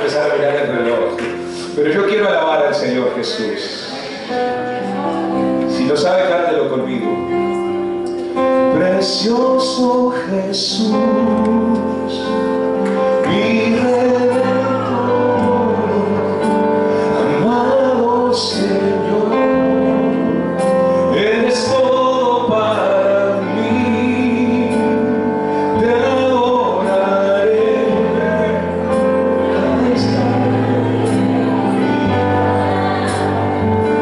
empezar a mirar el reloj. Pero yo quiero alabar al Señor Jesús. Si lo sabe, cántelo conmigo. Precioso Jesús, mi Redentor, amado Señor, eres todo para mí, te adoraré.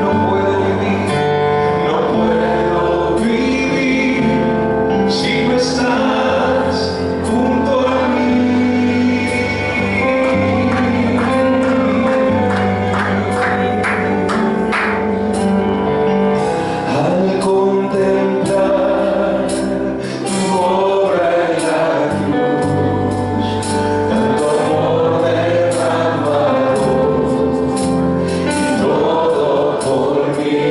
No puedo vivir si no estás junto a mí. Al contemplar tu obra en la cruz, tanto amor derramado y todo por mí,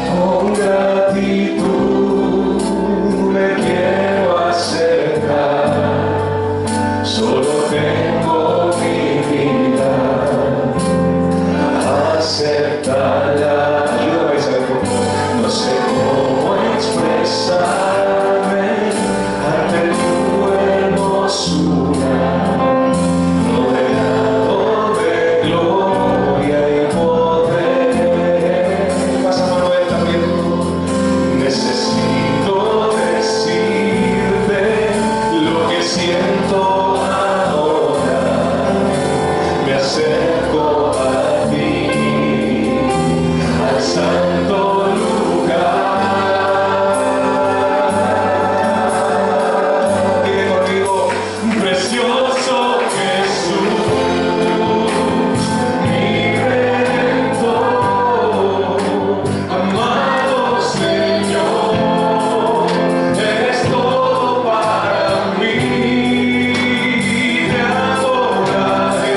con gratitud me quiero acercar, solo tengo mi vida, aceptarla. Ayúdame a saber por favor. No sé cómo expresarme ante tu hermosura, rodeado de gloria y poder. Pasa Manuel también. Necesito decirte lo que siento ahora. Me acerco a ti, al santo lugar. Dile conmigo, precioso Jesús, mi Redentor, amado Señor, eres todo para mí, te adoraré.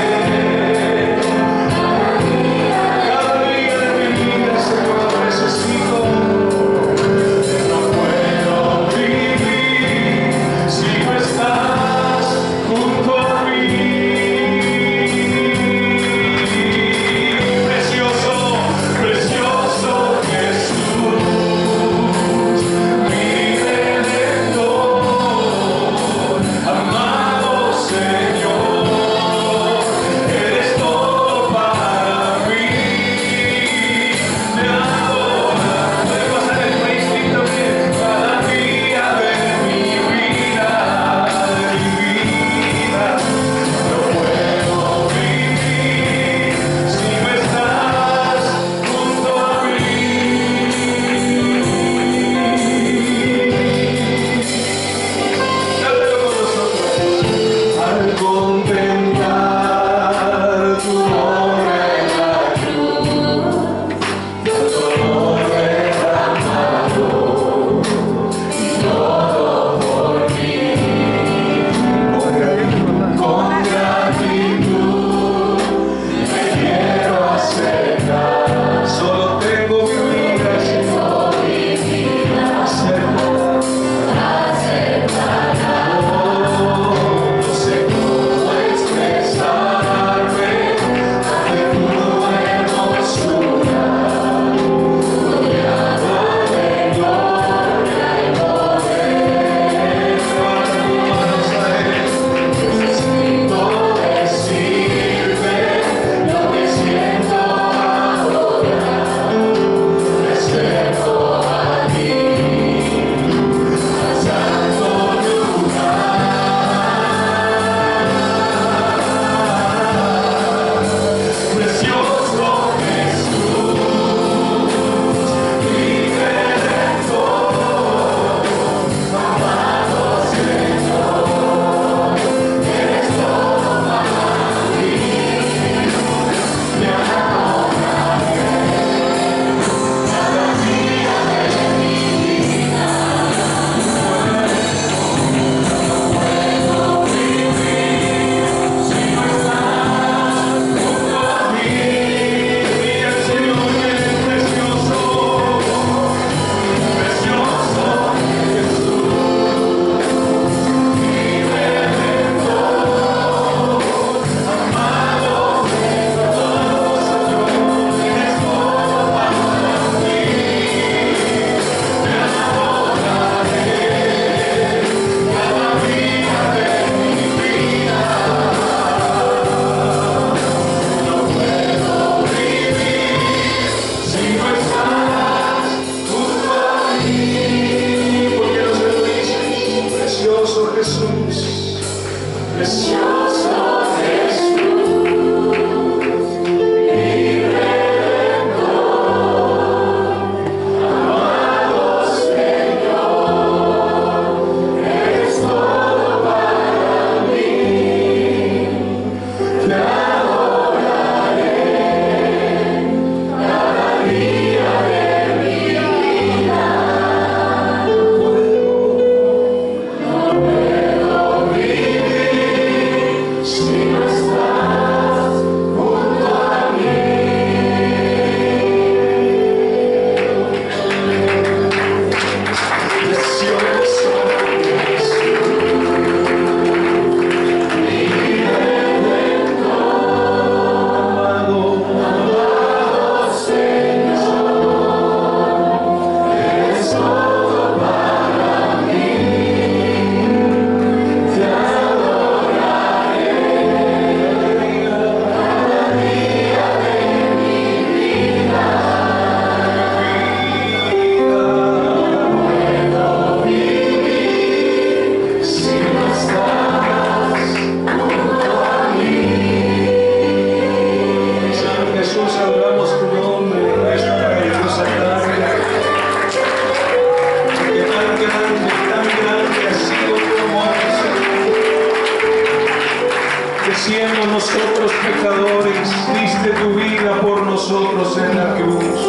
siendo nosotros pecadores, diste tu vida por nosotros en la cruz.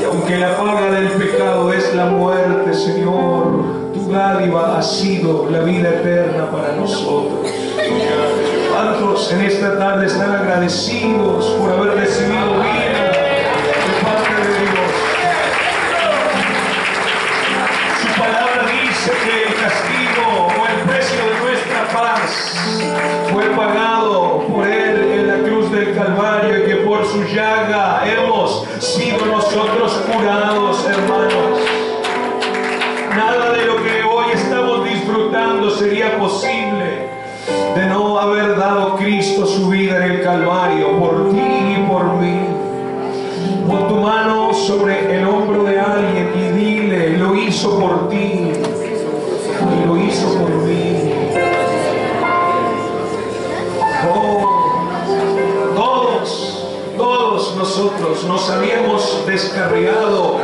Y aunque la paga del pecado es la muerte, Señor, tu dádiva ha sido la vida eterna para nosotros. ¿Cuántos en esta tarde están agradecidos por haber recibido vida de parte de Dios? Su palabra dice que el castigo o el precio de nuestra paz fue pagado por Él en la cruz del Calvario, y que por su llaga hemos sido nosotros curados, hermanos. Nada de lo que hoy estamos disfrutando sería posible de no haber dado Cristo su vida en el Calvario por ti y por mí. Pon tu mano sobre el hombro de alguien y dile: lo hizo por ti y lo hizo por mí. Todos nosotros nos habíamos descarriado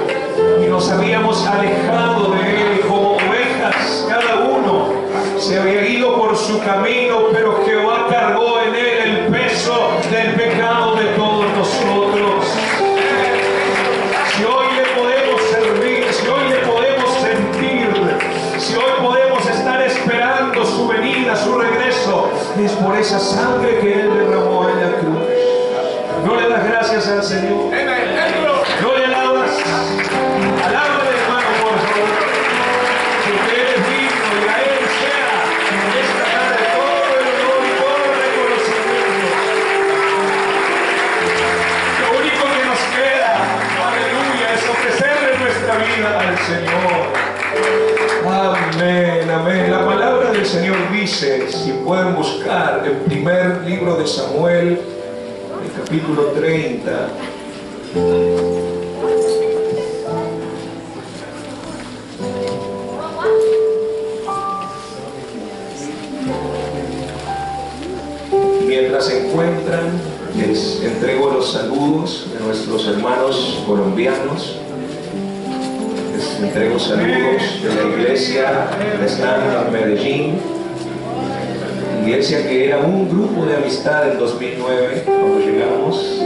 y nos habíamos alejado de Él como ovejas. Cada uno se había ido por su camino, pero Jehová cargó en Él el peso del pecado de todos nosotros. Si hoy le podemos servir, si hoy le podemos sentir, si hoy podemos estar esperando su venida, su regreso, es por esa sangre que Él derramó en la cruz. ¿No le das gracias al Señor? ¿No le alabas? Alábale, hermano, por favor, porque Él es digno, y a Él sea en esta tarde todo el honor y todo el reconocimiento. Lo único que nos queda, aleluya, es ofrecerle nuestra vida al Señor. Amén, amén. La palabra del Señor dice, si pueden buscar el primer libro de Samuel, el capítulo 30. Mientras se encuentran, les entrego los saludos de nuestros hermanos colombianos. Les entrego saludos de la iglesia que está en Medellín, iglesia que era un grupo de amistad en 2009 cuando llegamos,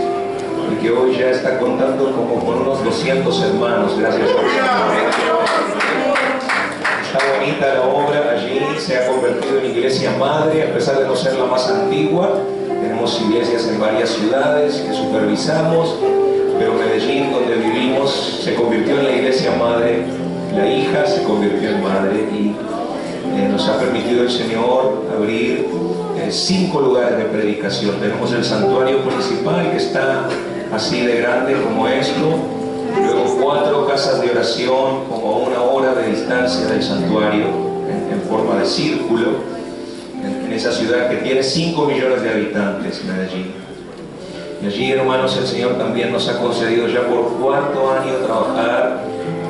y que hoy ya está contando como con unos 200 hermanos, gracias a Dios. Está bonita la obra allí, se ha convertido en iglesia madre, a pesar de no ser la más antigua. Tenemos iglesias en varias ciudades que supervisamos, pero Medellín, donde vivimos, se convirtió en la iglesia madre. La hija se convirtió en madre, y nos ha permitido el Señor abrir 5 lugares de predicación. Tenemos el santuario principal, que está así de grande como esto, luego 4 casas de oración como a 1 hora de distancia del santuario, en forma de círculo, en esa ciudad que tiene 5 millones de habitantes, Medellín. Y allí, hermanos, el Señor también nos ha concedido ya por 4º año trabajar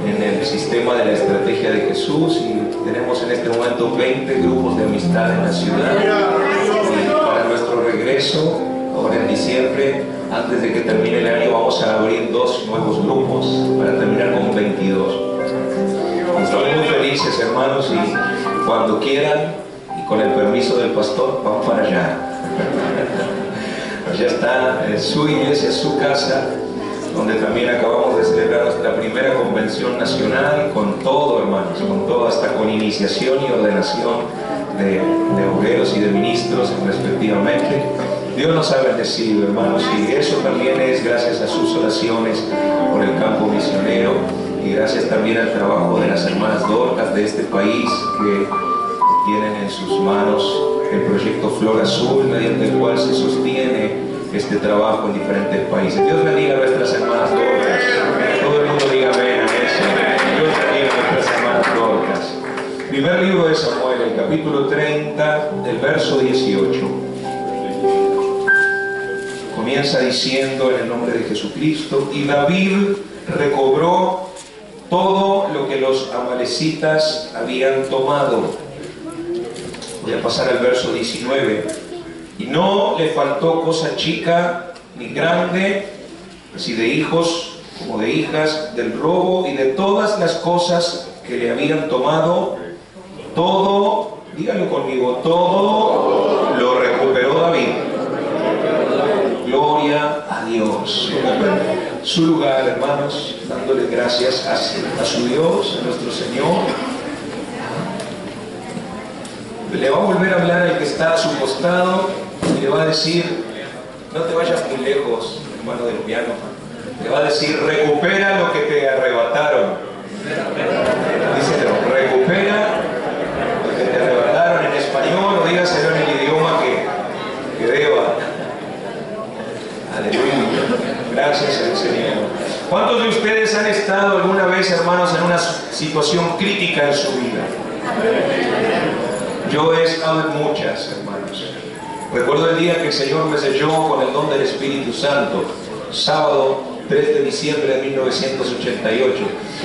en el sistema de la estrategia de Jesús, y tenemos en este momento 20 grupos de amistad en la ciudad. Y para nuestro regreso, ahora en diciembre, antes de que termine el año, vamos a abrir 2 nuevos grupos para terminar con 22. Estamos muy felices, hermanos, y cuando quieran y con el permiso del pastor, vamos para allá. Allá está su iglesia, su casa, donde también acabamos de celebrar nuestra primera convención nacional, con todo, hermanos, con todo, hasta con iniciación y ordenación de obreros y de ministros respectivamente. Dios nos ha bendecido, hermanos, y eso también es gracias a sus oraciones por el campo misionero, y gracias también al trabajo de las hermanas Dorcas de este país, que tienen en sus manos el proyecto Flor Azul, mediante el cual se sostiene este trabajo en diferentes países. Dios bendiga a nuestras hermanas Dorcas. Todo el mundo diga amén a eso. Dios bendiga a nuestras hermanas Dorcas. Primer libro de Samuel, el capítulo 30, del verso 18. Comienza diciendo en el nombre de Jesucristo: y David recobró todo lo que los amalecitas habían tomado. Voy a pasar al verso 19. Y no le faltó cosa chica ni grande, así de hijos como de hijas, del robo y de todas las cosas que le habían tomado. Todo, díganlo conmigo, todo lo recuperó David. Gloria a Dios. Ocupen su lugar, hermanos, dándole gracias a su Dios, a nuestro Señor. Le va a volver a hablar al que está a su costado y le va a decir: no te vayas muy lejos, hermano del piano. Le va a decir: recupera lo que te arrebataron. Díselo: recupera lo que te arrebataron, en español, o dígaselo en el idioma que deba. Aleluya. Gracias al Señor. ¿Cuántos de ustedes han estado alguna vez, hermanos, en una situación crítica en su vida? Yo he estado en muchas, hermanos. Recuerdo el día que el Señor me selló con el don del Espíritu Santo, sábado 3 de diciembre de 1988.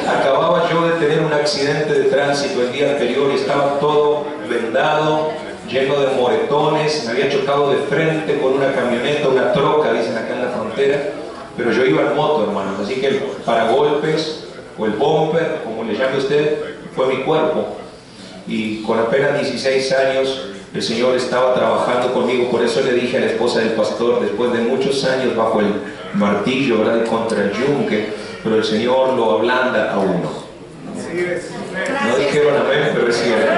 Acababa yo de tener un accidente de tránsito el día anterior y estaba todo vendado, lleno de moretones. Me había chocado de frente con una camioneta, una troca, dicen acá en la frontera, pero yo iba en moto, hermanos, así que el paragolpes o el bumper, como le llame usted, fue mi cuerpo. Y con apenas 16 años el Señor estaba trabajando conmigo. Por eso le dije a la esposa del pastor, después de muchos años bajo el martillo, ¿verdad?, contra el yunque, pero el Señor lo ablanda a uno. No dijeron amén, pero es cierto.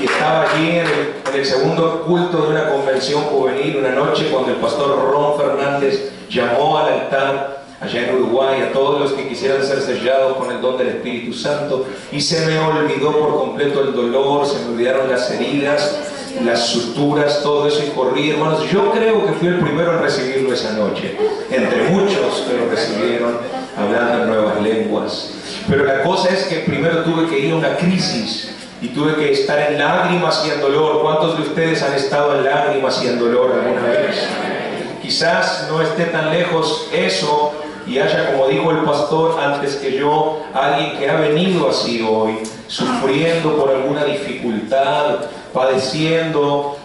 Y estaba allí en el segundo culto de una convención juvenil una noche, cuando el pastor Ron Fernández llamó al altar allá en Uruguay a todos los que quisieran ser sellados con el don del Espíritu Santo, y se me olvidó por completo el dolor, se me olvidaron las heridas, las suturas, todo eso, y corrí, hermanos. Yo creo que fui el primero en recibirlo esa noche, entre muchos que lo recibieron hablando en nuevas lenguas. Pero la cosa es que primero tuve que ir a una crisis y tuve que estar en lágrimas y en dolor. ¿Cuántos de ustedes han estado en lágrimas y en dolor alguna vez? Quizás no esté tan lejos eso y haya, como dijo el pastor antes que yo, alguien que ha venido así hoy, sufriendo por alguna dificultad, padeciendo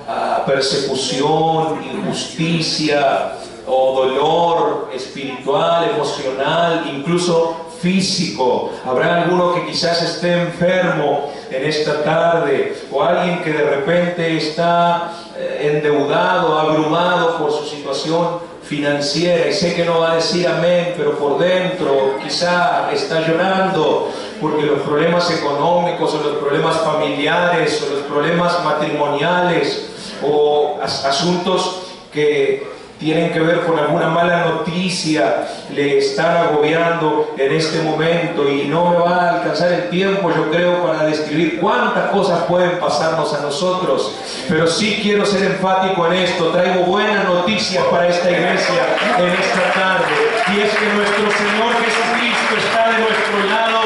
persecución, injusticia o dolor espiritual, emocional, incluso físico. Habrá alguno que quizás esté enfermo en esta tarde, o alguien que de repente está endeudado, abrumado por su situación financiera, y sé que no va a decir amén, pero por dentro quizá está llorando porque los problemas económicos o los problemas familiares o los problemas matrimoniales o asuntos que tienen que ver con alguna mala noticia le están agobiando en este momento, y no me va a alcanzar el tiempo, yo creo, para describir cuántas cosas pueden pasarnos a nosotros, pero sí quiero ser enfático en esto. Traigo buenas noticias para esta iglesia en esta tarde, y es que nuestro Señor Jesucristo está de nuestro lado.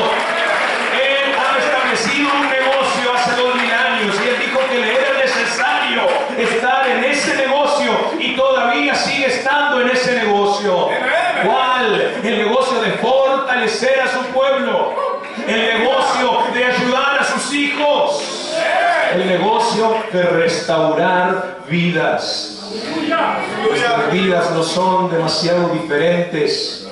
Él ha establecido un negocio hace 2000 años y Él dijo que le era necesario estar en ese negocio, y todavía sigue estando en ese negocio. ¿Cuál? El negocio de fortalecer el negocio de restaurar vidas. Nuestras vidas no son demasiado diferentes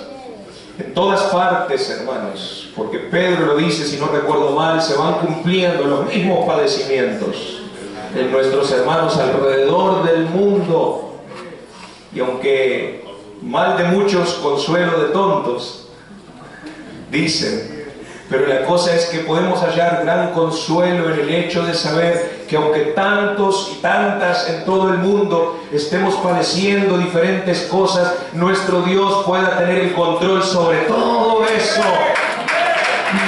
en todas partes, hermanos, porque Pedro lo dice, si no recuerdo mal, se van cumpliendo los mismos padecimientos en nuestros hermanos alrededor del mundo. Y aunque mal de muchos, consuelo de tontos, dicen, pero la cosa es que podemos hallar gran consuelo en el hecho de saber que aunque tantos y tantas en todo el mundo estemos padeciendo diferentes cosas, nuestro Dios pueda tener el control sobre todo eso.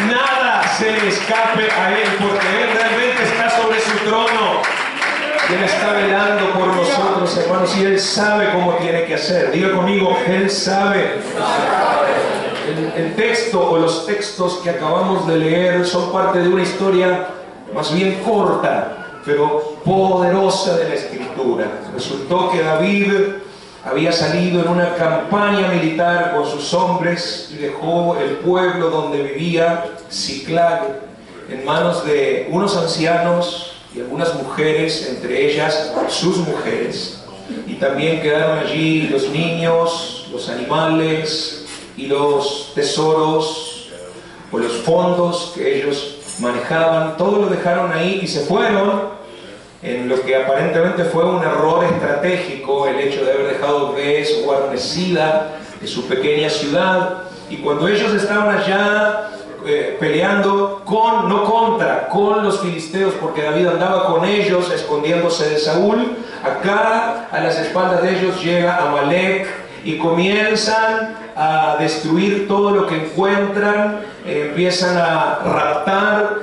Nada se le escape a Él, porque Él realmente está sobre su trono. Él está velando por nosotros, hermanos, y Él sabe cómo tiene que hacer. Diga conmigo, Él sabe. El texto o los textos que acabamos de leer son parte de una historia más bien corta, pero poderosa de la Escritura. Resultó que David había salido en una campaña militar con sus hombres y dejó el pueblo donde vivía, Siclag, en manos de unos ancianos y algunas mujeres, entre ellas sus mujeres. Y también quedaron allí los niños, los animales y los tesoros o los fondos que ellos manejaban. Todo lo dejaron ahí y se fueron en lo que aparentemente fue un error estratégico, el hecho de haber dejado desguarnecida de su pequeña ciudad. Y cuando ellos estaban allá peleando con los filisteos, porque David andaba con ellos escondiéndose de Saúl, acá a las espaldas de ellos llega Amalek y comienzan a destruir todo lo que encuentran, empiezan a raptar,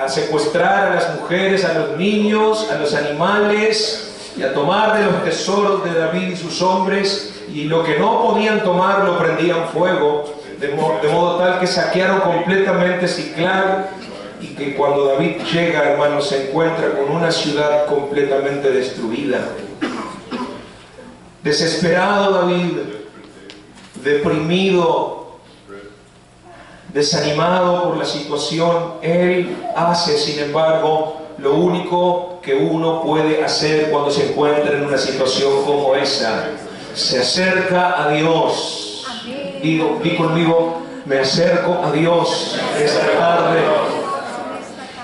a secuestrar a las mujeres, a los niños, a los animales, y a tomar de los tesoros de David y sus hombres, y lo que no podían tomar lo prendían fuego, de modo tal que saquearon completamente Siclag, y que cuando David llega, hermanos, se encuentra con una ciudad completamente destruida. Desesperado David, deprimido, desanimado por la situación, él hace, sin embargo, lo único que uno puede hacer cuando se encuentra en una situación como esa: se acerca a Dios. Di conmigo, me acerco a Dios esta tarde,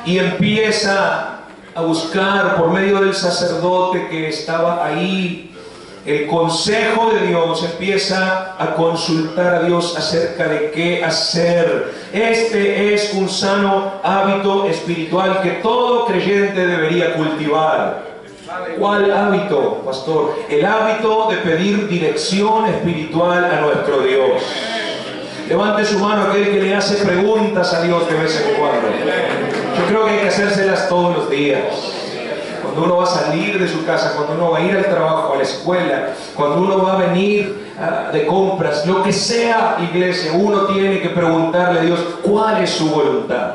y empieza a buscar por medio del sacerdote que estaba ahí el consejo de Dios, empieza a consultar a Dios acerca de qué hacer. Este es un sano hábito espiritual que todo creyente debería cultivar. ¿Cuál hábito, pastor? El hábito de pedir dirección espiritual a nuestro Dios. Levante su mano aquel que le hace preguntas a Dios de vez en cuando. Yo creo que hay que hacérselas todos los días. Cuando uno va a salir de su casa, cuando uno va a ir al trabajo, a la escuela, cuando uno va a venir de compras, lo que sea, iglesia, uno tiene que preguntarle a Dios cuál es su voluntad.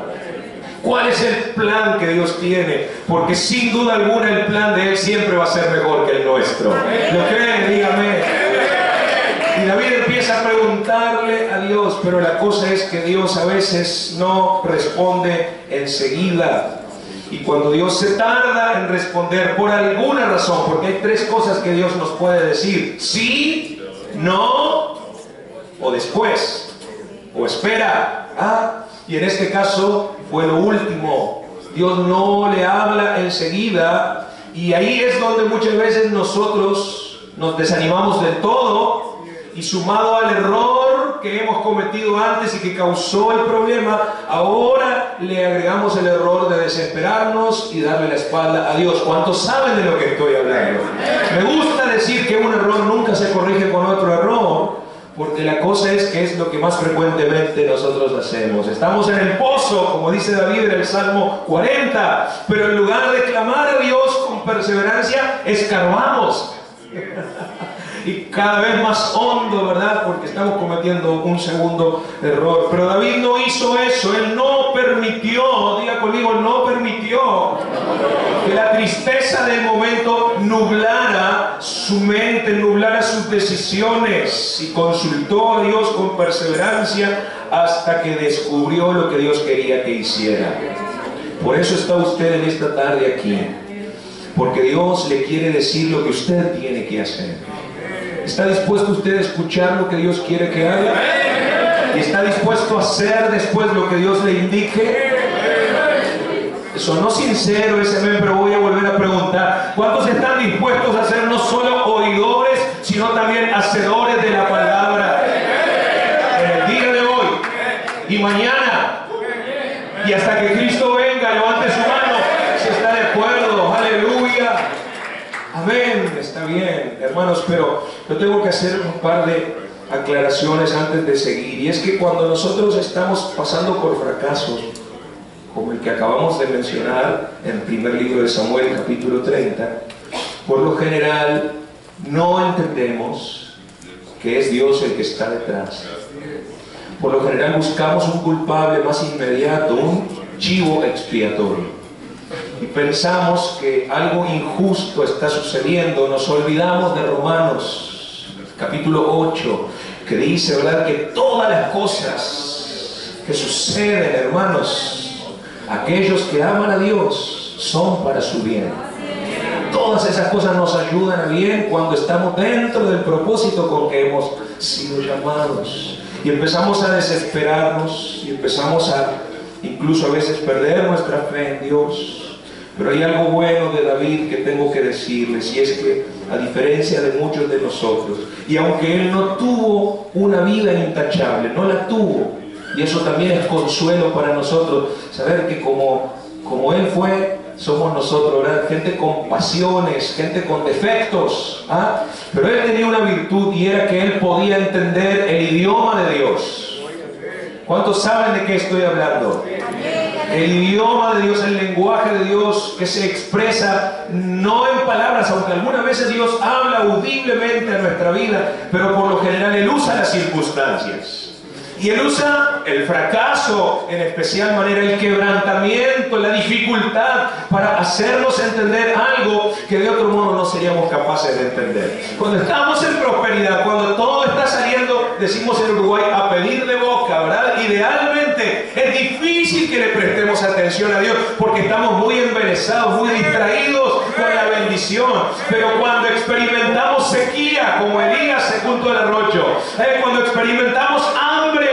¿Cuál es el plan que Dios tiene? Porque sin duda alguna el plan de Él siempre va a ser mejor que el nuestro. ¿Lo creen? Dígame. Y David empieza a preguntarle a Dios, pero la cosa es que Dios a veces no responde enseguida. Y cuando Dios se tarda en responder por alguna razón, porque hay tres cosas que Dios nos puede decir: sí, no, o después, o espera. Y en este caso fue lo último. Dios no le habla enseguida, y ahí es donde muchas veces nosotros nos desanimamos del todo, y sumado al error que hemos cometido antes y que causó el problema, ahora le agregamos el error de desesperarnos y darle la espalda a Dios. ¿Cuántos saben de lo que estoy hablando? Me gusta decir que un error nunca se corrige con otro error, porque la cosa es que es lo que más frecuentemente nosotros hacemos. Estamos en el pozo, como dice David en el Salmo 40, pero en lugar de clamar a Dios con perseverancia, escarbamos. Y cada vez más hondo, ¿verdad? Porque estamos cometiendo un segundo error. Pero David no hizo eso. Él no permitió, diga conmigo, no permitió que la tristeza del momento nublara su mente, nublara sus decisiones, y consultó a Dios con perseverancia hasta que descubrió lo que Dios quería que hiciera. Por eso está usted en esta tarde aquí, porque Dios le quiere decir lo que usted tiene que hacer. ¿Está dispuesto usted a escuchar lo que Dios quiere que haga? ¿Y está dispuesto a hacer después lo que Dios le indique? Sonó sincero ese amén, pero voy a volver a preguntar: ¿cuántos están dispuestos a ser no solo oidores, sino también hacedores de la palabra en el día de hoy y mañana? Y hasta que Cristo venga, levante su mano si está de acuerdo. Aleluya. Amén. Está bien, hermanos, pero yo tengo que hacer un par de aclaraciones antes de seguir. Y es que cuando nosotros estamos pasando por fracasos, como el que acabamos de mencionar en el primer libro de Samuel, capítulo 30, por lo general no entendemos que es Dios el que está detrás. Por lo general buscamos un culpable más inmediato, un chivo expiatorio. Y pensamos que algo injusto está sucediendo. Nos olvidamos de Romanos, capítulo 8, que dice, ¿verdad?, que todas las cosas que suceden, hermanos, aquellos que aman a Dios son para su bien. Todas esas cosas nos ayudan a bien cuando estamos dentro del propósito con que hemos sido llamados. Y empezamos a desesperarnos y empezamos a incluso a veces perder nuestra fe en Dios. Pero hay algo bueno de David que tengo que decirles, y es que a diferencia de muchos de nosotros, y aunque él no tuvo una vida intachable, no la tuvo, y eso también es consuelo para nosotros, saber que como él fue, somos nosotros, ¿verdad? Gente con pasiones, gente con defectos, ¿ah? Pero él tenía una virtud, y era que él podía entender el idioma de Dios. ¿Cuántos saben de qué estoy hablando? El idioma de Dios, el lenguaje de Dios, que se expresa no en palabras, aunque algunas veces Dios habla audiblemente a nuestra vida, pero por lo general Él usa las circunstancias. Y Él usa el fracaso, en especial manera el quebrantamiento, la dificultad, para hacernos entender algo que de otro modo no seríamos capaces de entender. Cuando estamos en prosperidad, cuando todo está saliendo, decimos en Uruguay, a pedir de boca, ¿verdad? Idealmente es difícil que le prestemos atención a Dios, porque estamos muy embelesados, muy distraídos con la bendición. Pero cuando experimentamos sequía, como Elías junto al arroyo, cuando experimentamos hambre,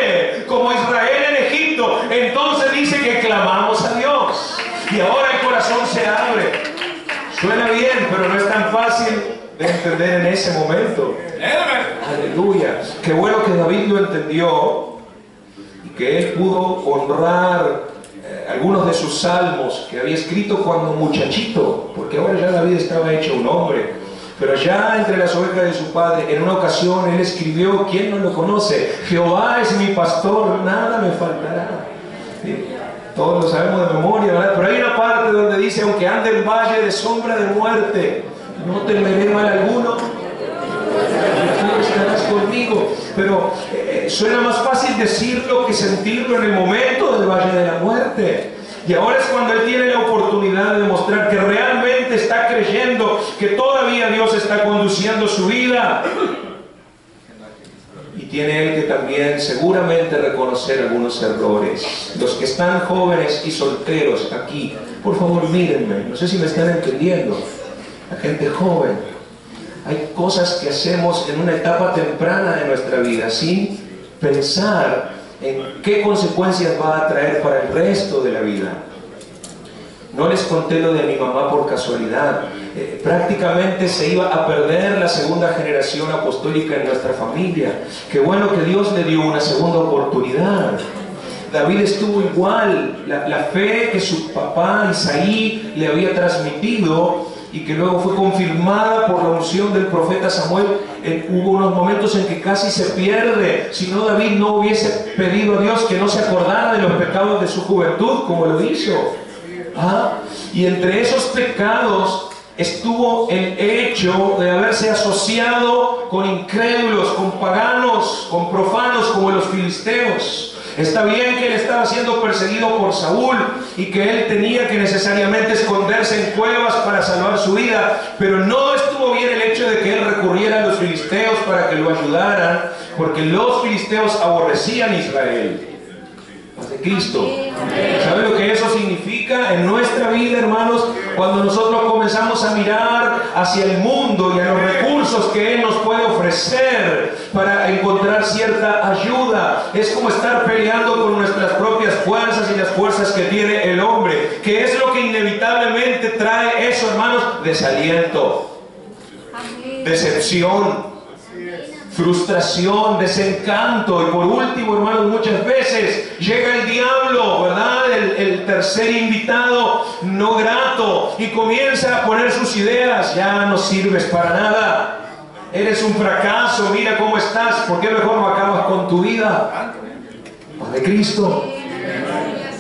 como Israel en Egipto, entonces dice que clamamos a Dios, y ahora el corazón se abre. Suena bien, pero no es tan fácil de entender en ese momento. Aleluya. Qué bueno que David lo entendió y que él pudo honrar algunos de sus salmos que había escrito cuando muchachito, porque ahora ya David estaba hecho un hombre. Pero ya entre las ovejas de su padre, en una ocasión él escribió, ¿quién no lo conoce? Jehová es mi pastor, nada me faltará. ¿Sí? Todos lo sabemos de memoria, ¿verdad? Pero hay una parte donde dice, aunque ande en valle de sombra de muerte, no temeré mal alguno, tú estarás conmigo. Pero suena más fácil decirlo que sentirlo en el momento del valle de la muerte. Y ahora es cuando él tiene la oportunidad de demostrar que realmente está creyendo que todavía Dios está conduciendo su vida. Y tiene él que también seguramente reconocer algunos errores. Los que están jóvenes y solteros aquí, por favor mírenme, no sé si me están entendiendo. La gente joven, hay cosas que hacemos en una etapa temprana de nuestra vida sin pensar en qué consecuencias va a traer para el resto de la vida. No les conté lo de mi mamá por casualidad. Prácticamente se iba a perder la segunda generación apostólica en nuestra familia. Qué bueno que Dios le dio una segunda oportunidad. David estuvo igual. La fe que su papá Isaí le había transmitido y que luego fue confirmada por la unción del profeta Samuel, hubo unos momentos en que casi se pierde. Si no, David no hubiese pedido a Dios que no se acordara de los pecados de su juventud, como lo hizo. Y entre esos pecados estuvo el hecho de haberse asociado con incrédulos, con paganos, con profanos como los filisteos. Está bien que él estaba siendo perseguido por Saúl y que él tenía que necesariamente esconderse en cuevas para salvar su vida, pero no estuvo bien el hecho de que él recurriera a los filisteos para que lo ayudaran, porque los filisteos aborrecían a Israel. Paz de Cristo. ¿Sabe lo que eso significa en nuestra vida, hermanos? Cuando nosotros comenzamos a mirar hacia el mundo y a los recursos que Él nos puede ofrecer para encontrar cierta ayuda, es como estar peleando con nuestras propias fuerzas y las fuerzas que tiene el hombre. ¿Qué es lo que inevitablemente trae eso, hermanos? Desaliento, decepción, frustración, desencanto. Y por último, hermanos, muchas veces llega el diablo, ¿verdad? El tercer invitado no grato, y comienza a poner sus ideas. Ya no sirves para nada, eres un fracaso, mira cómo estás, ¿por qué mejor no acabas con tu vida? Paz de Cristo.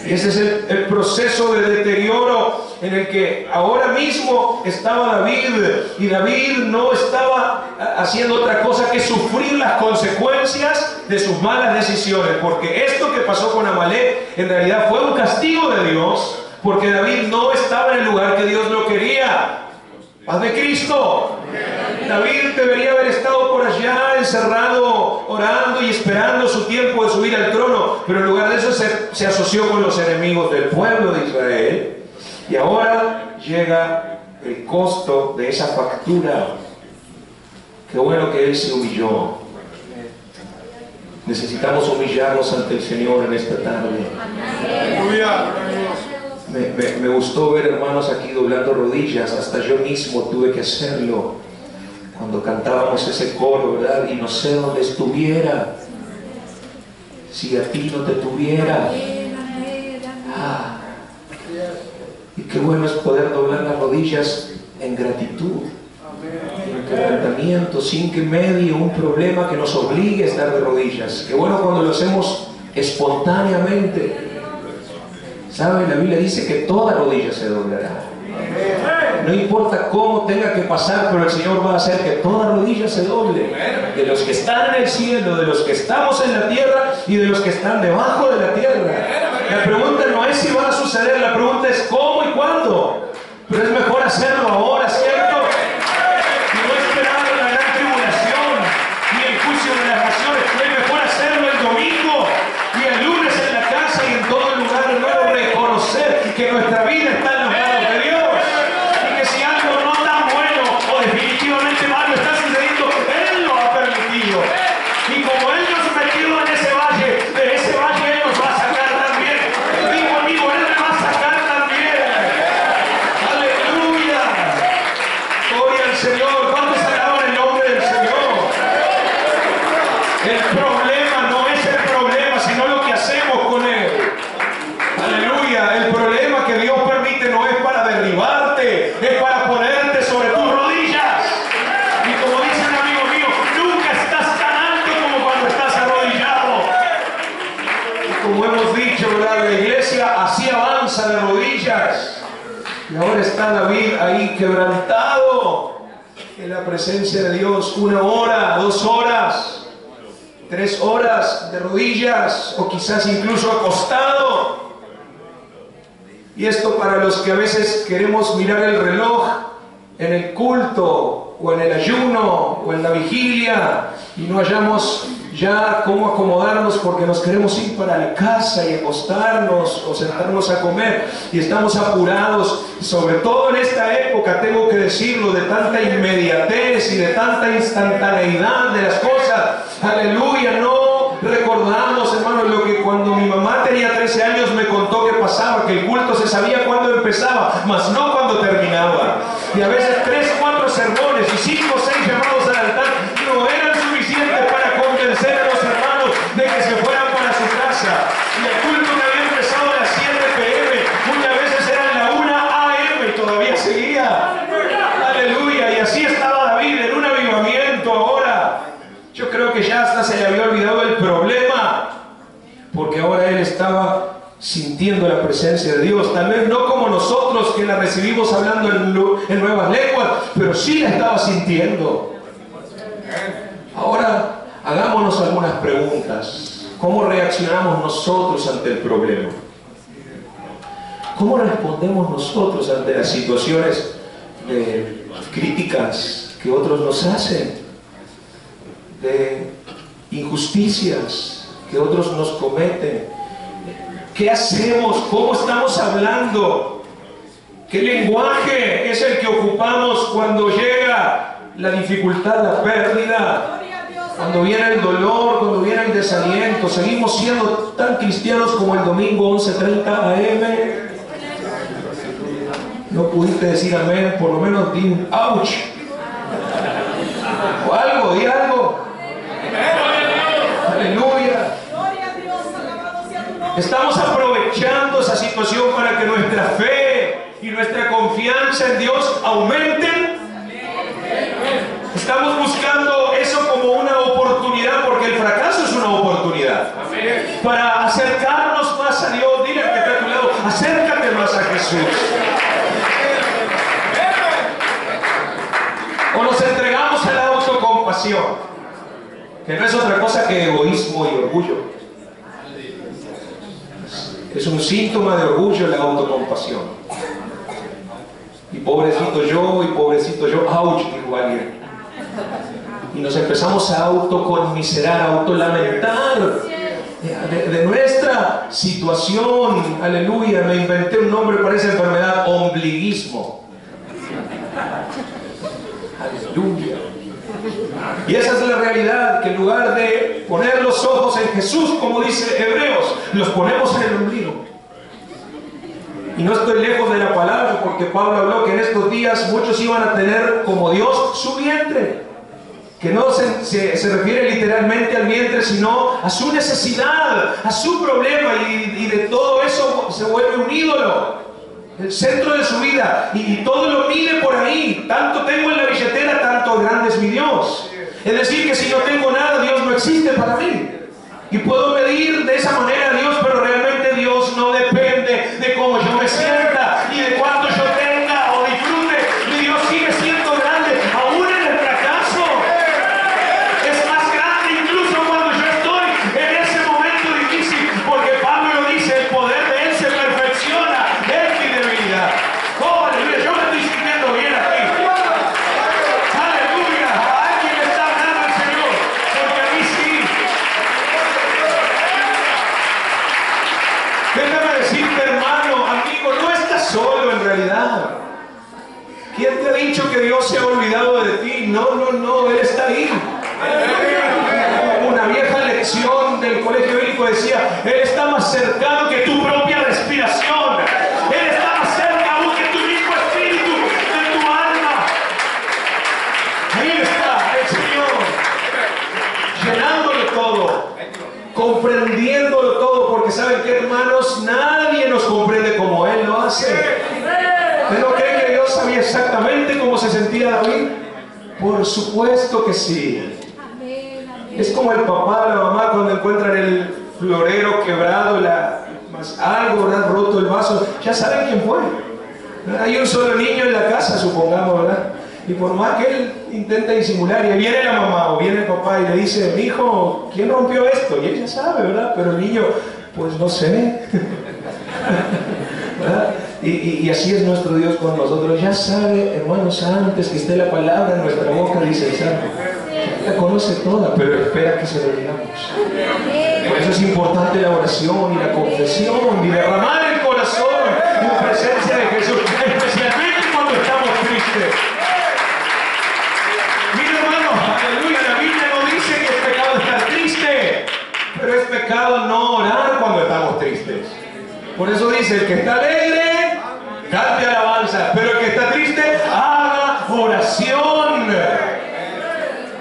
Y ese es el proceso de deterioro en el que ahora mismo estaba David, y David no estaba haciendo otra cosa que sufrir las consecuencias de sus malas decisiones, porque esto que pasó con Amalek en realidad fue un castigo de Dios, porque David no estaba en el lugar que Dios lo quería. Paz de Cristo. David debería haber estado por allá encerrado, orando y esperando su tiempo de subir al trono, pero en lugar de eso se asoció con los enemigos del pueblo de Israel. Y ahora llega el costo de esa factura. Qué bueno que Él se humilló. Necesitamos humillarnos ante el Señor en esta tarde. Me gustó ver hermanos aquí doblando rodillas. Hasta yo mismo tuve que hacerlo cuando cantábamos ese coro, ¿verdad? Y no sé dónde estuviera si a ti no te tuviera. Y qué bueno es poder doblar las rodillas en gratitud, en quebrantamiento, sin que medie un problema que nos obligue a estar de rodillas. Qué bueno cuando lo hacemos espontáneamente. ¿Sabe? La Biblia dice que toda rodilla se doblará. No importa cómo tenga que pasar, pero el Señor va a hacer que toda rodilla se doble. De los que están en el cielo, de los que estamos en la tierra y de los que están debajo de la tierra. La pregunta no es si va a suceder, la pregunta es cómo y cuándo. Pero es mejor hacerlo ahora, ¿cierto? Y no esperar la gran tribulación ni el juicio de las naciones. Es mejor hacerlo el domingo y el lunes en la casa y en todo el lugar. Luego reconocer que nuestra vida está en las manos de Dios. Y que si algo no tan bueno o definitivamente malo está sucediendo, Él lo ha permitido. Y como Él nos metió en ese valle, de ese valle Él nos va a sacar también. Digo amigo, Él me va a sacar también. Aleluya. Gloria al Señor. ¿Cuántos alaban el nombre del Señor? El problema no es el problema, sino lo que hacemos con él. Aleluya. El problema que Dios permite no es para derribarte, es para ponerte sobre tus rodillas. Y como dice un amigo mío, nunca estás tan alto como cuando estás arrodillado. Y como hemos dicho, ¿verdad? La iglesia así avanza de rodillas. Y ahora está David ahí quebrantado en la presencia de Dios. 1 hora, 2 horas, 3 horas de rodillas, o quizás incluso acostado. Y esto para los que a veces queremos mirar el reloj en el culto, o en el ayuno, o en la vigilia, y no hallamos ya cómo acomodarnos porque nos queremos ir para la casa y acostarnos o sentarnos a comer, y estamos apurados, sobre todo en esta época, tengo que decirlo, de tanta inmediatez y de tanta instantaneidad de las cosas. Aleluya. No recordamos, hermanos, lo que cuando mi mamá tenía 13 años me contó que pasaba, que el culto se sabía cuándo empezaba, mas no cuando terminaba. Y a veces 3, 4 sermones y 5 o 6 llamados al altar no eran suficientes para convencer a los hermanos de que se fueran para su casa. Y el culto que había empezado a las 7 p.m. muchas veces eran la 1 a.m. y todavía seguía. Aleluya. Y así estaba David en un avivamiento ahora. Yo creo que ya hasta se le había olvidado el problema, porque ahora él estaba sintiendo la presencia de Dios. Tal vez no como nosotros que la recibimos hablando en nuevas lenguas, pero sí la estaba sintiendo. Ahora hagámonos algunas preguntas. ¿Cómo reaccionamos nosotros ante el problema? ¿Cómo respondemos nosotros ante las situaciones de críticas que otros nos hacen, de injusticias que otros nos cometen? ¿Qué hacemos? ¿Cómo estamos hablando? ¿Qué lenguaje es el que ocupamos cuando llega la dificultad, la pérdida? Cuando viene el dolor, cuando viene el desaliento. ¿Seguimos siendo tan cristianos como el domingo 11:30 AM? No pudiste decir amén, por lo menos di un ouch. O algo, di algo. Aleluya. Estamos aprovechando esa situación para que nuestra fe y nuestra confianza en Dios aumenten. Estamos buscando eso como una oportunidad, porque el fracaso es una oportunidad para acercarnos más a Dios. Dile al que está a tu lado, acércate más a Jesús. O nos entregamos a la autocompasión, que no es otra cosa que egoísmo y orgullo. Es un síntoma de orgullo la autocompasión. Y pobrecito yo, ouch, dijo alguien. Y nos empezamos a autoconmiserar, a autolamentar de nuestra situación. Aleluya, me inventé un nombre para esa enfermedad: ombliguismo. Aleluya. Y esa es la realidad, que en lugar de poner los ojos en Jesús, como dice Hebreos, los ponemos en el ombligo. Y no estoy lejos de la palabra, porque Pablo habló que en estos días muchos iban a tener como Dios su vientre, que no se refiere literalmente al vientre, sino a su necesidad, a su problema, y de todo eso se vuelve un ídolo, el centro de su vida, y todo lo mide por ahí. Tanto tengo en la billetera, tanto grande es mi Dios. Es decir, que si no tengo nada, Dios no existe para mí. Y puedo medir de esa manera a Dios, pero realmente Dios no depende de cómo yo me sienta y de cuánto yo tenga o disfrute. Mi Dios sigue siendo grande, aún en el fracaso. Es más grande incluso cuando yo estoy en ese momento difícil, porque Pablo lo dice: el poder de Él se perfecciona en mi debilidad. Oh, aleluya, yo me estoy sintiendo bien aquí. Aleluya, a alguien le está hablando el Señor, porque a mí sí. Déjame decirte, hermano, amigo, no estás solo en realidad. ¿Quién te ha dicho que Dios se ha olvidado de ti? No, Él está ahí. Una vieja lección del colegio bíblico decía: Él está más cercano que tu propia respiración. Él está más cerca aún que tu mismo espíritu, de tu alma. Ahí está el Señor, llenándolo todo, comprendiéndolo todo, porque ¿saben qué, hermanos? Nadie nos comprende como Él lo hace. ¿Usted no cree que Dios sabía exactamente cómo se sentía David? Por supuesto que sí. Es como el papá o la mamá cuando encuentran el florero quebrado, algo, ¿verdad?, roto el vaso. Ya saben quién fue. Hay un solo niño en la casa, supongamos, ¿verdad? Y por más que él intenta disimular, y viene la mamá o viene el papá y le dice: mi hijo, ¿quién rompió esto? Y ella sabe, ¿verdad? Pero el niño, pues no sé. ¿Verdad? Y así es nuestro Dios con nosotros. Ya sabe, hermanos, antes que esté la palabra en nuestra boca, dice el Salmo. La conoce toda, pero espera que se lo digamos. Por eso es importante la oración y la confesión y derramar el corazón en la presencia de Jesús, especialmente cuando estamos tristes. Mira, hermano, aleluya, la Biblia no dice que es pecado estar triste, pero es pecado no orar cuando estamos tristes. Por eso dice: el que está alegre, cante alabanza, pero el que está triste, haga oración.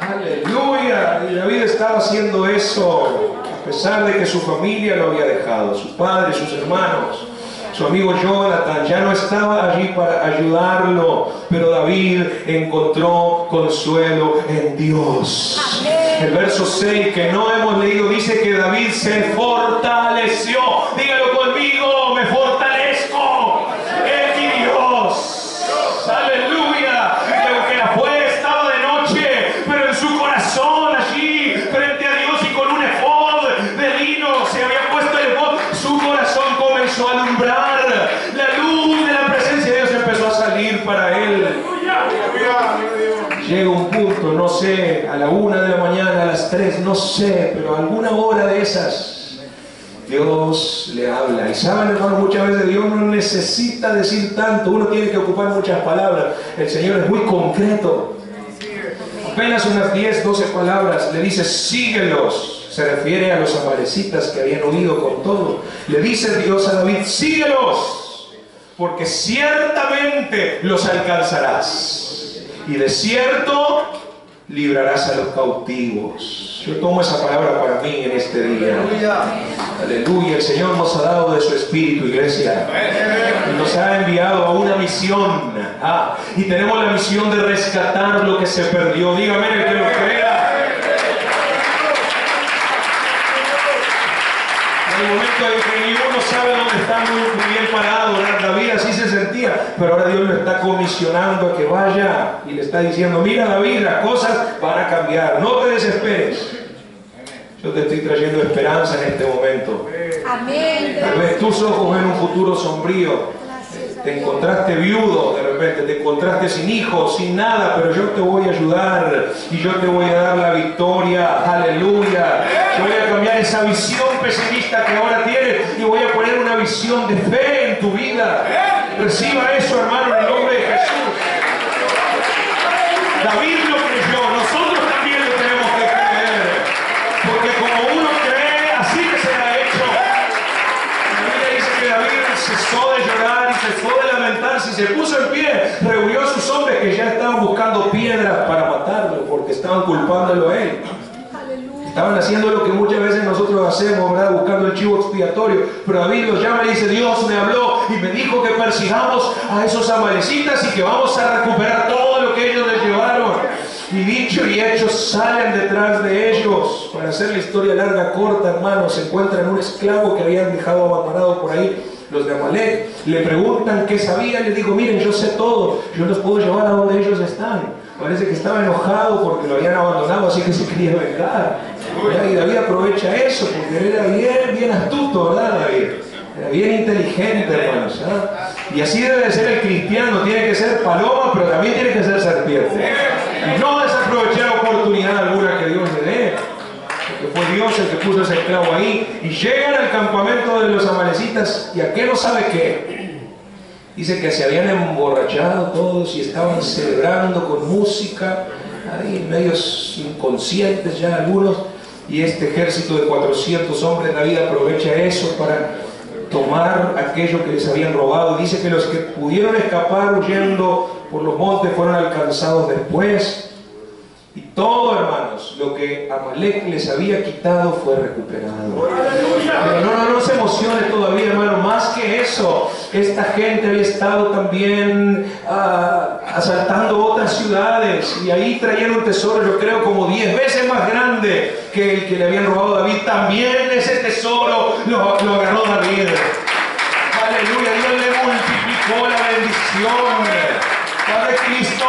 Aleluya. Y David estaba haciendo eso, a pesar de que su familia lo había dejado, sus padres, sus hermanos. Su amigo Jonathan ya no estaba allí para ayudarlo, pero David encontró consuelo en Dios. El verso 6 que no hemos leído dice que David se fortaleció. Dígalo conmigo: me fortalezco en mi Dios. Aleluya. Y aunque la fuego estaba de noche, pero en su corazón allí frente a Dios y con un efod de lino se había puesto el efod, su corazón comenzó a alumbrar. La luz de la presencia de Dios empezó a salir para él. Llega un punto, no sé, a la 1 de la mañana, a las 3, no sé, pero alguna hora de esas, Dios le habla. Y saben, hermanos, muchas veces Dios no necesita decir tanto. Uno tiene que ocupar muchas palabras. El Señor es muy concreto. Apenas unas 10, 12 palabras. Le dice, síguelos. Se refiere a los amalecitas que habían huido con todo. Le dice Dios a David, síguelos, porque ciertamente los alcanzarás. Y de cierto librarás a los cautivos. Yo tomo esa palabra para mí en este día. Aleluya. El Señor nos ha dado de su Espíritu, iglesia. Y nos ha enviado a una misión. Y tenemos la misión de rescatar lo que se perdió. Dígame el que lo crea. En el momento en que ni uno sabe dónde está muy bien parado, David así se sentía, pero ahora Dios lo está comisionando a que vaya y le está diciendo, mira David, las cosas van a cambiar, no te desesperes. Yo te estoy trayendo esperanza en este momento. Amén. Tal vez tus ojos ven un futuro sombrío. Te encontraste viudo de repente, te encontraste sin hijos, sin nada, pero yo te voy a ayudar y yo te voy a dar la victoria. Aleluya. Yo voy a cambiar esa visión pesimista que ahora tienes y voy a poner una visión de fe en tu vida. Reciba eso, hermano, en el nombre de Jesús. David lo creyó, nosotros también lo tenemos que creer, porque como uno cree, así que será hecho. La Biblia dice que David cesó de llorar y cesó de lamentarse y se puso en pie, reunió a sus hombres que ya estaban buscando piedras para matarlo porque estaban culpándolo a él. Estaban haciendo lo que muchas veces nosotros hacemos, ¿verdad? Buscando el chivo expiatorio. Pero David los llama y dice, Dios me habló y me dijo que persigamos a esos amalecitas y que vamos a recuperar todo lo que ellos les llevaron. Y dicho y hecho salen detrás de ellos. Para hacer la historia larga, corta, hermanos, se encuentran un esclavo que habían dejado abandonado por ahí. Los de Amalek le preguntan qué sabía, le digo, miren, yo sé todo, yo los puedo llevar a donde ellos están. Parece que estaba enojado porque lo habían abandonado, así que se quería vengar. Y David aprovecha eso, porque era bien astuto, ¿verdad, David? Era bien inteligente, hermanos. Y así debe de ser el cristiano, tiene que ser paloma, pero también tiene que ser serpiente. Y no desaprovechar oportunidad alguna que Dios le dé. Porque fue Dios el que puso ese esclavo ahí. Y llegan al campamento de los amalecitas, y a qué no sabe qué. Dice que se habían emborrachado todos y estaban celebrando con música, ahí medios inconscientes ya algunos, y este ejército de 400 hombres, David aprovecha eso para tomar aquello que les habían robado. Dice que los que pudieron escapar huyendo por los montes fueron alcanzados después. Y todo, hermanos, lo que Amalek les había quitado fue recuperado. Pero no se emocione todavía, hermano. Más que eso, esta gente había estado también asaltando otras ciudades y ahí traían un tesoro, yo creo, como 10 veces más grande que el que le habían robado a David. También ese tesoro lo agarró David. Aleluya, Dios le multiplicó la bendición. Padre Cristo.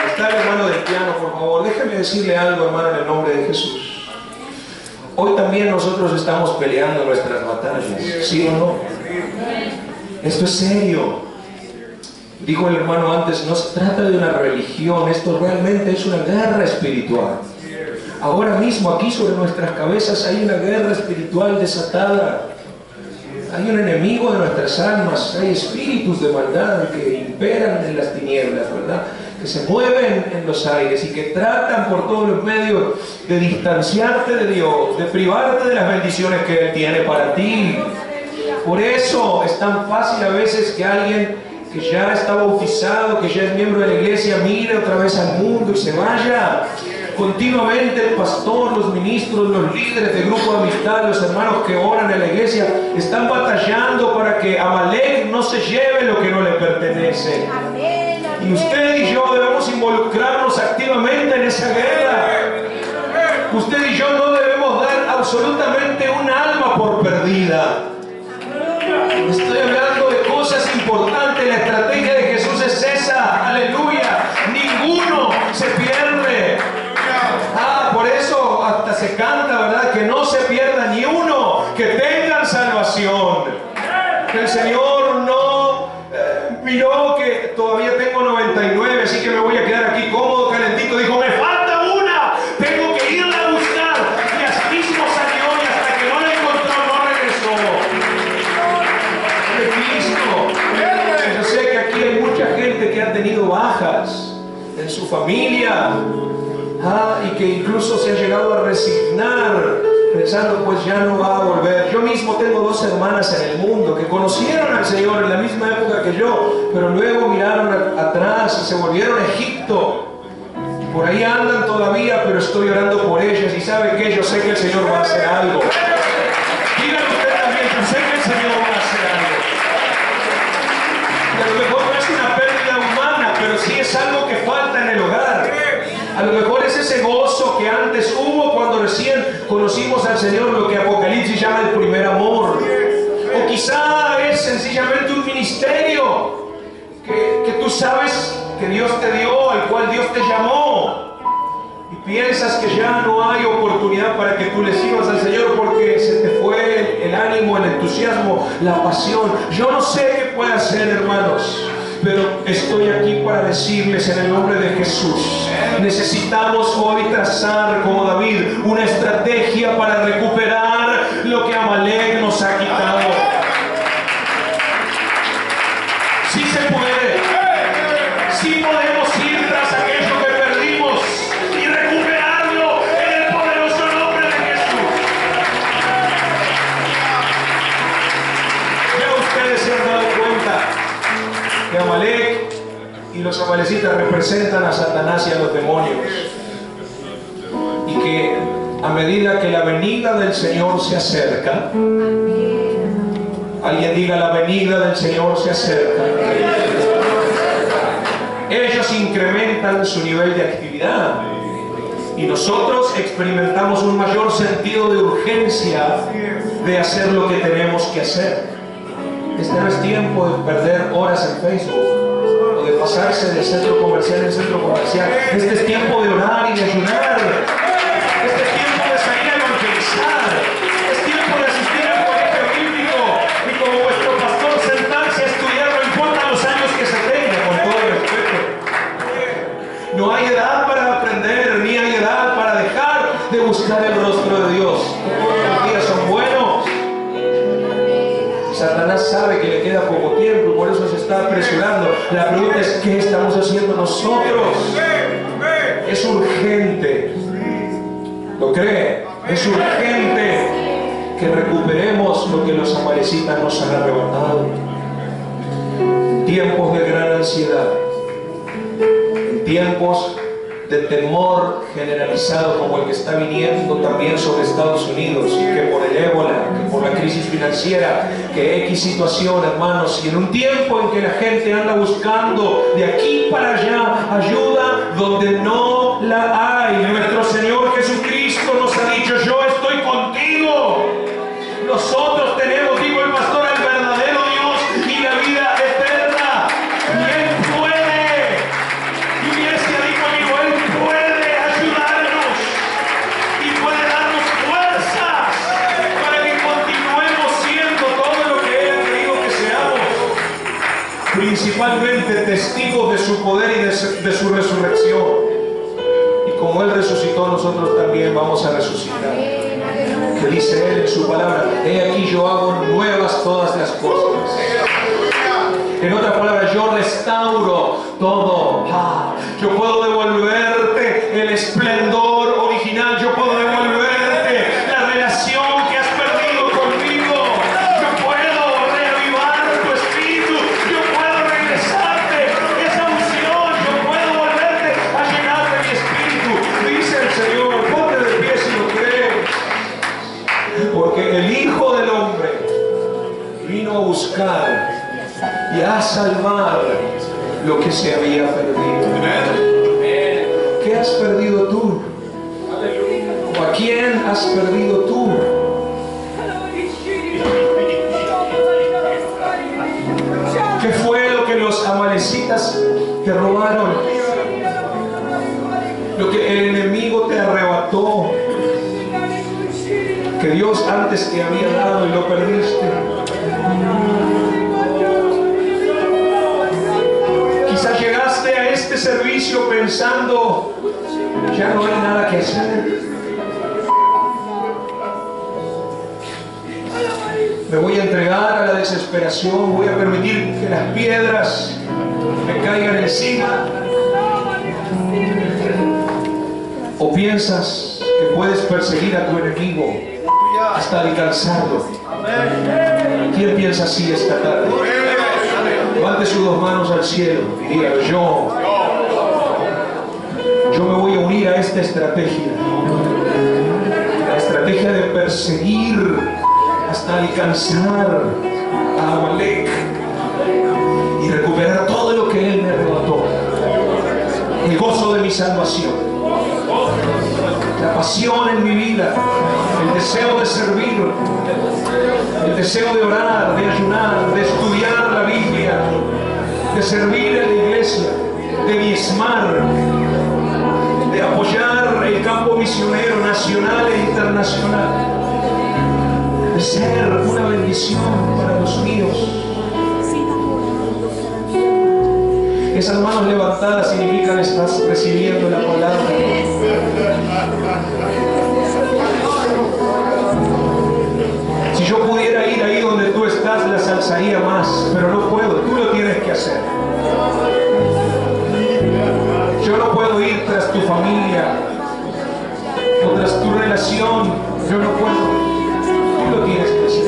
Está el hermano del piano, por favor. Déjeme decirle algo, hermano, en el nombre de Jesús. Hoy también nosotros estamos peleando nuestras batallas, ¿sí o no? Esto es serio. Dijo el hermano antes, no se trata de una religión, esto realmente es una guerra espiritual. Ahora mismo aquí sobre nuestras cabezas hay una guerra espiritual desatada. Hay un enemigo de nuestras almas, hay espíritus de maldad que imperan en las tinieblas, ¿verdad? Que se mueven en los aires y que tratan por todos los medios de distanciarte de Dios, de privarte de las bendiciones que Él tiene para ti. Por eso es tan fácil a veces que alguien que ya está bautizado, que ya es miembro de la iglesia, mire otra vez al mundo y se vaya. Continuamente el pastor, los ministros, los líderes de grupo de amistad, los hermanos que oran en la iglesia, están batallando para que Amalek no se lleve lo que no le pertenece. Y usted y yo debemos involucrarnos activamente en esa guerra. Usted y yo no debemos dar absolutamente un alma por perdida. Estoy hablando de cosas importantes. La estrategia de Jesús es esa. Aleluya. Ninguno se pierde. Por eso hasta se canta, ¿verdad? Que no se pierda ni uno, que tengan salvación. Que el Señor no miró que todavía tengo 99, así que me voy a quedar aquí cómodo, calentito. Dijo, me falta una, tengo que irla a buscar. Y así mismo salió, y hasta que no en su familia, y que incluso se ha llegado a resignar pensando, pues ya no va a volver. Yo mismo tengo 2 hermanas en el mundo que conocieron al Señor en la misma época que yo, pero luego miraron atrás y se volvieron a Egipto. Por ahí andan todavía, pero estoy orando por ellas. Y ¿sabe qué? Yo sé que el Señor va a hacer algo. Dígalo usted también, yo sé que el Señor va a hacer algo. Y a lo mejor no es una pérdida humana, pero sí es algo que falta en el hogar. A lo mejor es ese gozo que antes hubo cuando recién conocimos al Señor, lo que Apocalipsis llama el primer amor. O quizá es sencillamente un ministerio que tú sabes que Dios te dio, al cual Dios te llamó, y piensas que ya no hay oportunidad para que tú le sirvas al Señor porque se te fue el ánimo, el entusiasmo, la pasión. Yo no sé qué puede hacer, hermanos, pero estoy aquí para decirles en el nombre de Jesús: necesitamos hoy trazar, como David, una estrategia para recuperar lo que Amalek nos ha quitado. Sí se puede. Sí podemos ir tras aquello que perdimos y recuperarlo en el poderoso nombre de Jesús. Ya ustedes se han dado cuenta que Amalek y los amalecitas representan a Satanás y a los demonios, y que a medida que la venida del Señor se acerca, alguien diga: la venida del Señor se acerca, ellos incrementan su nivel de actividad y nosotros experimentamos un mayor sentido de urgencia de hacer lo que tenemos que hacer. Este no es tiempo de perder horas en Facebook o de pasarse de centro comercial en centro comercial. Este es tiempo de orar y de ayunar. Este es tiempo de salir a evangelizar. Es tiempo de asistir al colegio bíblico y, como vuestro pastor, sentarse a estudiar, no importa los años que se tenga, con todo respeto. No hay edad para aprender, ni hay edad para dejar de buscar el rostro de Dios. Los días son buenos. Satanás sabe que le queda poco tiempo y por eso se está apresurando. La pregunta es: ¿qué estamos haciendo nosotros? Es urgente. ¿Lo cree? Es urgente que recuperemos lo que los amalecitas nos han arrebatado. Tiempos de gran ansiedad, tiempos de temor generalizado como el que está viniendo también sobre Estados Unidos, y que por el ébola, que por la crisis financiera, que X situación, hermanos, y en un tiempo en que la gente anda buscando de aquí para allá ayuda donde no la hay. Nuestro Señor Jesucristo nos ha dicho: yo estoy contigo. Nosotros tenemos, dijo el pastor, al verdadero Dios y la vida eterna, y Él puede. Iglesia, dijo amigo, Él puede ayudarnos y puede darnos fuerzas para que continuemos siendo todo lo que Él ha querido que seamos, principalmente testigos de su poder y de su resurrección. Y como Él resucitó, nosotros también vamos a resucitar. Que dice Él en su palabra: he aquí yo hago nuevas todas las cosas. En otras palabras, yo restauro todo. Yo puedo devolverte el esplendor original. Yo puedo devolverte la relación que has perdido conmigo. Yo puedo reavivar tu espíritu. Yo puedo regresarte esa unción. Yo puedo volverte a llenar de mi espíritu. Dice el Señor. Ponte de pie si lo crees. Porque el Hijo del Hombre vino a buscar y a salvar lo que se había perdido. ¿Qué has perdido tú? ¿O a quién has perdido tú? ¿Qué fue lo que los amalecitas te robaron? Lo que el enemigo te arrebató, que Dios antes te había dado y lo perdiste. Quizás llegaste a este servicio pensando: ya no hay nada que hacer. Me voy a entregar a la desesperación, voy a permitir que las piedras me caigan encima. ¿O piensas que puedes perseguir a tu enemigo hasta alcanzarlo? ¿Quién piensa así esta tarde? Levante sus dos manos al cielo y diga: yo me voy a unir a esta estrategia. La estrategia de perseguir hasta alcanzar a Amalek y recuperar todo lo que él me arrebató. El gozo de mi salvación, la pasión en mi vida, el deseo de servir, el deseo de orar, de ayunar, de estudiar la Biblia, de servir en la iglesia, de diezmar, de apoyar el campo misionero nacional e internacional, de ser una bendición para los míos. Esas manos levantadas significan que estás recibiendo la palabra. Si yo pudiera ir ahí donde tú estás, las alzaría más, pero no puedo. Tú lo tienes que hacer. Yo no puedo ir tras tu familia o tras tu relación. Yo no puedo. Tú lo tienes que hacer.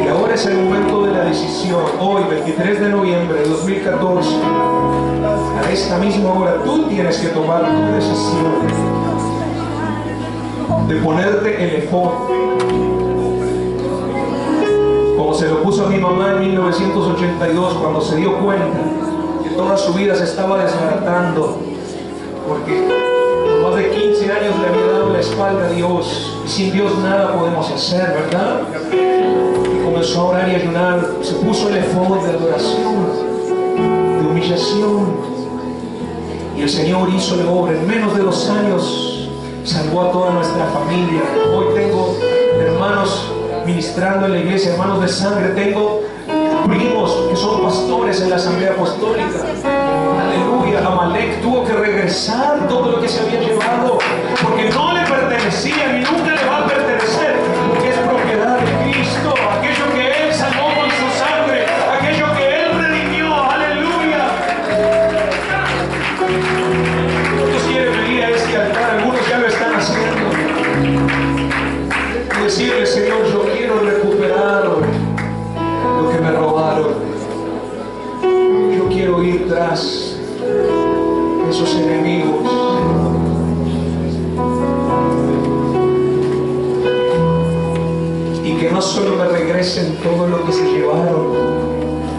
Y ahora es el momento de la decisión. Hoy, 23 de noviembre de 2014, a esta misma hora, tú tienes que tomar tu decisión de ponerte el efod, como se lo puso a mi mamá en 1982, cuando se dio cuenta que toda su vida se estaba desbaratando, porque por más de 15 años le había dado la espalda a Dios, y sin Dios nada podemos hacer, ¿verdad? Y comenzó a orar y ayunar, se puso el efod de adoración, de humillación, y el Señor hizo la obra. En menos de 2 años salvó a toda nuestra familia. Hoy tengo hermanos ministrando en la iglesia, hermanos de sangre. Tengo primos que son pastores en la asamblea apostólica. Aleluya. Amalek tuvo que regresar todo lo que se había llevado, porque no le pertenecía ni nunca le va a pertenecer, porque es propiedad de Cristo. Aquello que Él salvó con su sangre, aquello que Él redimió. Aleluya. ¿Cuántos quieren venir a este altar? Algunos ya lo están haciendo. Y decirle: Señor, yo quiero recuperar lo que me robaron. Yo quiero ir tras esos enemigos. Y que no solo me regresen todo lo que se llevaron,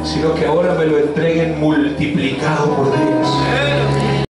sino que ahora me lo entreguen multiplicado por Dios.